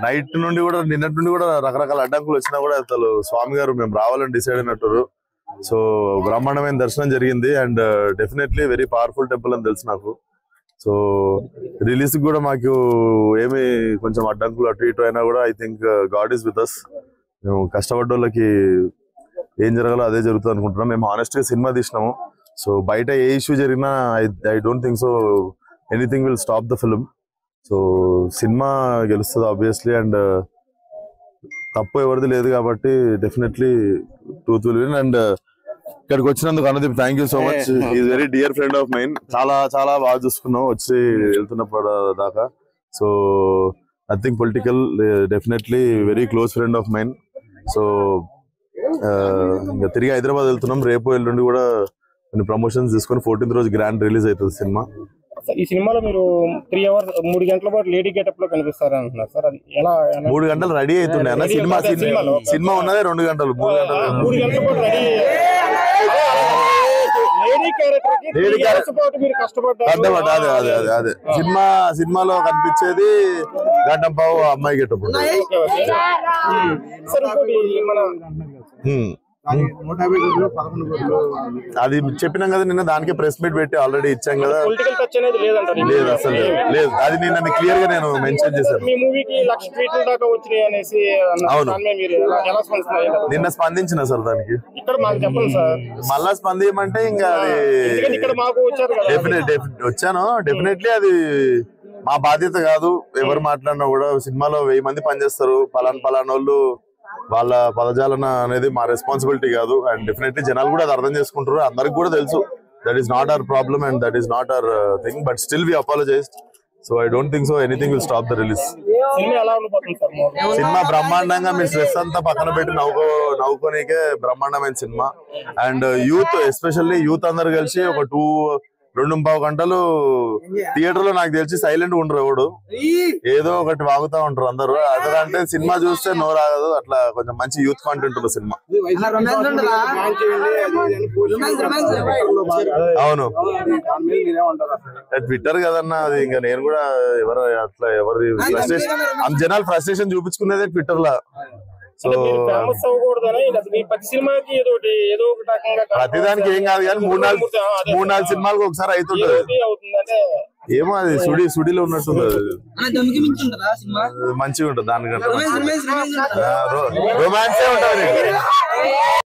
Night నుండి కూడా నిన్నటి నుండి కూడా రకరకాల అడ్డంకులు వచ్చినా కూడా అసలు స్వామి గారు మేము రావాలని డిసైడ్ అయినట్టు. సో బ్రహ్మాండమైన దర్శనం జరిగింది and definitely very powerful temple అని తెలుసు నాకు. సో రిలీజ్ కూడా మాకు ఏమి కొంచెం అడ్డంకులు అటు ఇటు అయినా కూడా I think God is with us. మేము కష్టపడ్డ వాళ్ళకి ఏం జరగాలో అదే జరుగుతుంది అనుకుంటున్నాం. మేము హానెస్ట్ గా సినిమా తీసినాము. సో బయట ఏ ఇష్యూ జరిగినా I don't think so anything will stop the film. So cinema గెలుస్తుంది ఆబ్వియస్లీ అండ్ తప్పు ఎవరిది లేదు కాబట్టి definitely truth will win. And ఇక్కడికి వచ్చినందుకు Anudeep thank you so much. Is very dear friend of mine. చాలా చాలా బాగా చూసుకున్నాం వచ్చి వెళ్తున్నప్పుడు దాకా. So nothing political, definitely very close friend of mine. So ఇంకా తిరిగి హైదరాబాద్ వెళ్తున్నాం. రేపు ఎల్లుండి కూడా కొన్ని ప్రమోషన్స్ తీసుకొని 14th రోజు గ్రాండ్ రిలీజ్ అవుతుంది సినిమా. ఈ సినిమాలో మీరు 3 hours 3 గంటల పాటు లేడీ గెటప్ లో కనిపిస్తారు అంటున్నారు సార్. అది ఎలా? 3 గంటలు రెడీ అవుతుండే అన్న. సినిమా ఉన్నదే 2 గంటలు. 3 గంటల పాటు రెడీ అదే సినిమాలో కనిపించేది గంటం పావు అమ్మాయి గెటప్. అది చెప్పినాం కదా నిన్న, దానికే ప్రెస్ మీట్ పెట్టి ఆల్రెడీ ఇచ్చాం కదా. లేదు అసలు లేదు, అది నిన్న క్లియర్ గా నేను మెన్షన్ చేశాను. అవును, నిన్న స్పందించిన సార్ దానికి. మళ్ళా స్పందించమంటే ఇంకా అది వచ్చాను. డెఫినెట్లీ అది మా బాధ్యత కాదు. ఎవరు మాట్లాడినా కూడా సినిమాలో 1000 మంది పనిచేస్తారు. పలానోళ్ళు వాళ్ళ పదజాలన అనేది మా రెస్పాన్సిబిలిటీ కాదు. అండ్ డెఫినెట్లీ జనాలు కూడా అది అర్థం చేసుకుంటారు. అందరికి కూడా తెలుసు that is not our problem and that is not our thing. But still we apologized. So I don't think so anything will stop the release. Cinema బ్రహ్మాండంగా మీ స్ట్రెస్ అంతా పక్కన పెట్టి నవ్వుకోనికే బ్రహ్మాండమైన cinema. And youth, especially youth అందరు కలిసి ఒక 2.5 గంటలు థియేటర్ లో నాకు తెలిసి సైలెంట్ ఉండరు. ఎవడు ఏదో ఒకటి వాగుతా ఉంటారు అందరు. అదంటే సినిమా చూస్తే నోరాగదు. అట్లా కొంచెం మంచి యూత్ కాంటెంట్ ఉన్న సినిమా. అవును, ట్విట్టర్ కదన్నా అది. ఇంకా నేను కూడా ఎవరి ఫ్రస్ట్రేషన్, జనాలు ఫ్రస్ట్రేషన్ చూపించుకునేదే ట్విట్టర్ లా. సో ప్రతిదానికి ఏం కాదు కానీ 3-4 సినిమాలకు ఒకసారి అవుతుంటది. ఏమో అది సుడిలో ఉన్నట్టుంది. మంచిగా ఉంటుంది దానికంటే. రొమాన్సే ఉంటుంది.